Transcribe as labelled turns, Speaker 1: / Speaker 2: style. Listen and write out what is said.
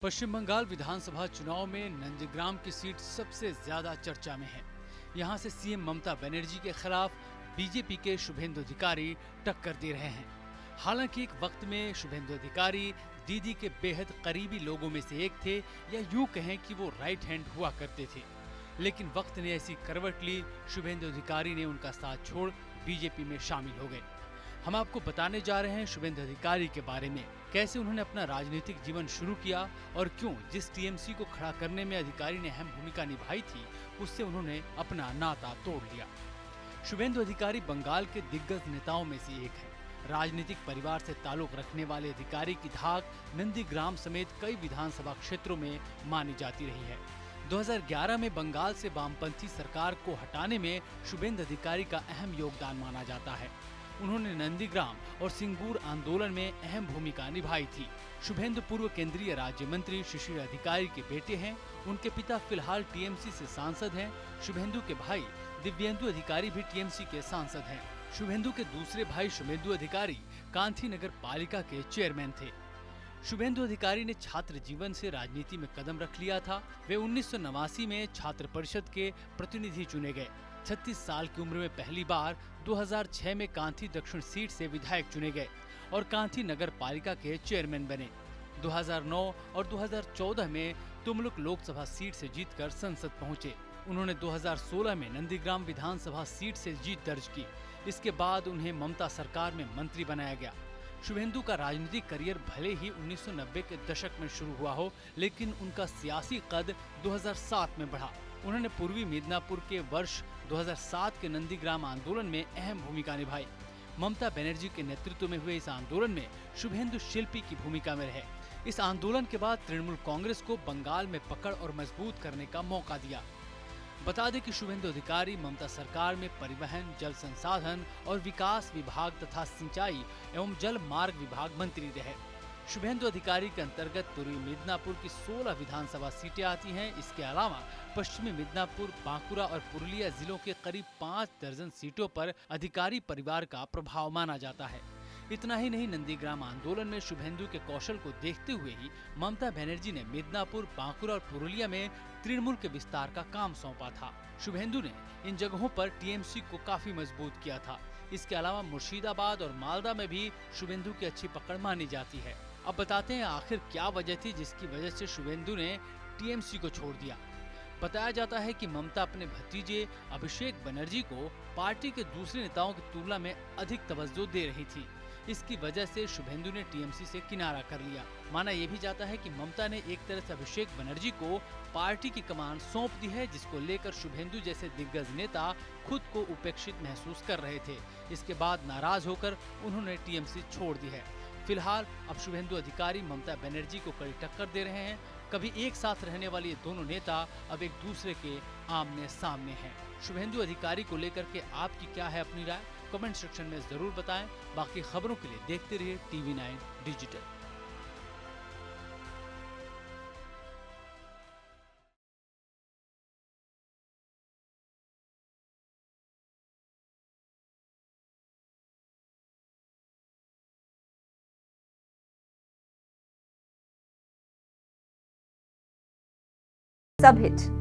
Speaker 1: पश्चिम बंगाल विधानसभा चुनाव में नंदीग्राम की सीट सबसे ज्यादा चर्चा में है। यहां से सीएम ममता बनर्जी के खिलाफ बीजेपी के शुभेंदु अधिकारी टक्कर दे रहे हैं। हालांकि एक वक्त में शुभेंदु अधिकारी दीदी के बेहद करीबी लोगों में से एक थे, या यूं कहें कि वो राइट हैंड हुआ करते थे। लेकिन वक्त ने ऐसी करवट ली, शुभेंदु अधिकारी ने उनका साथ छोड़ बीजेपी में शामिल हो गए। हम आपको बताने जा रहे हैं शुभेंदु अधिकारी के बारे में, कैसे उन्होंने अपना राजनीतिक जीवन शुरू किया और क्यों जिस टीएमसी को खड़ा करने में अधिकारी ने अहम भूमिका निभाई थी, उससे उन्होंने अपना नाता तोड़ लिया। शुभेंदु अधिकारी बंगाल के दिग्गज नेताओं में से एक है। राजनीतिक परिवार से ताल्लुक रखने वाले अधिकारी की धाक नंदीग्राम समेत कई विधानसभा क्षेत्रों में मानी जाती रही है। 2011 में बंगाल से वामपंथी सरकार को हटाने में शुभेंदु अधिकारी का अहम योगदान माना जाता है। उन्होंने नंदीग्राम और सिंगूर आंदोलन में अहम भूमिका निभाई थी। शुभेंदु पूर्व केंद्रीय राज्य मंत्री शिशिर अधिकारी के बेटे हैं। उनके पिता फिलहाल टीएमसी से सांसद हैं। शुभेंदु के भाई दिव्येंदु अधिकारी भी टीएमसी के सांसद हैं। शुभेंदु के दूसरे भाई शुभेंदु अधिकारी कांथी नगर पालिका के चेयरमैन थे। शुभेंदु अधिकारी ने छात्र जीवन से राजनीति में कदम रख लिया था। वे 1989 में छात्र परिषद के प्रतिनिधि चुने गए। 36 साल की उम्र में पहली बार 2006 में कांथी दक्षिण सीट से विधायक चुने गए और कांथी नगर पालिका के चेयरमैन बने। 2009 और 2014 में तुमलुक लोकसभा सीट से जीतकर संसद पहुंचे। उन्होंने 2016 में नंदीग्राम विधानसभा सीट से जीत दर्ज की। इसके बाद उन्हें ममता सरकार में मंत्री बनाया गया। शुभेंदु का राजनीतिक करियर भले ही 1990 के दशक में शुरू हुआ हो, लेकिन उनका सियासी कद 2007 में बढ़ा। उन्होंने पूर्वी मिदनापुर के वर्ष 2007 के नंदीग्राम आंदोलन में अहम भूमिका निभाई। ममता बनर्जी के नेतृत्व में हुए इस आंदोलन में शुभेंदु शिल्पी की भूमिका में रहे। इस आंदोलन के बाद तृणमूल कांग्रेस को बंगाल में पकड़ और मजबूत करने का मौका दिया। बता दें कि शुभेंदु अधिकारी ममता सरकार में परिवहन, जल संसाधन और विकास विभाग तथा सिंचाई एवं जल मार्ग विभाग मंत्री रहे। शुभेंदु अधिकारी के अंतर्गत पूर्वी मिदनापुर की 16 विधानसभा सीटें आती हैं। इसके अलावा पश्चिमी मिदनापुर, बांकुरा और पुरुलिया जिलों के करीब 5 दर्जन सीटों पर अधिकारी परिवार का प्रभाव माना जाता है। इतना ही नहीं, नंदीग्राम आंदोलन में शुभेंदु के कौशल को देखते हुए ही ममता बनर्जी ने मिदनापुर, बांकुरा और पुरुलिया में तृणमूल के विस्तार का काम सौंपा था। शुभेंदु ने इन जगहों पर टीएमसी को काफी मजबूत किया था। इसके अलावा मुर्शिदाबाद और मालदा में भी शुभेंदु की अच्छी पकड़ मानी जाती है। अब बताते हैं आखिर क्या वजह थी जिसकी वजह से शुभेंदु ने टीएमसी को छोड़ दिया। बताया जाता है कि ममता अपने भतीजे अभिषेक बनर्जी को पार्टी के दूसरे नेताओं की तुलना में अधिक तवज्जो दे रही थी। इसकी वजह से शुभेंदु ने टीएमसी से किनारा कर लिया। माना यह भी जाता है कि ममता ने एक तरह से अभिषेक बनर्जी को पार्टी की कमान सौंप दी है, जिसको लेकर शुभेंदु जैसे दिग्गज नेता खुद को उपेक्षित महसूस कर रहे थे। इसके बाद नाराज होकर उन्होंने टीएमसी छोड़ दी है। फिलहाल अब शुभेंदु अधिकारी ममता बनर्जी को कड़ी टक्कर दे रहे हैं। कभी एक साथ रहने वाले ये दोनों नेता अब एक दूसरे के आमने सामने हैं। शुभेंदु अधिकारी को लेकर के आपकी क्या है अपनी राय? कमेंट सेक्शन में जरूर बताएं। बाकी खबरों के लिए देखते रहिए TV9 डिजिटल।
Speaker 2: सबहिट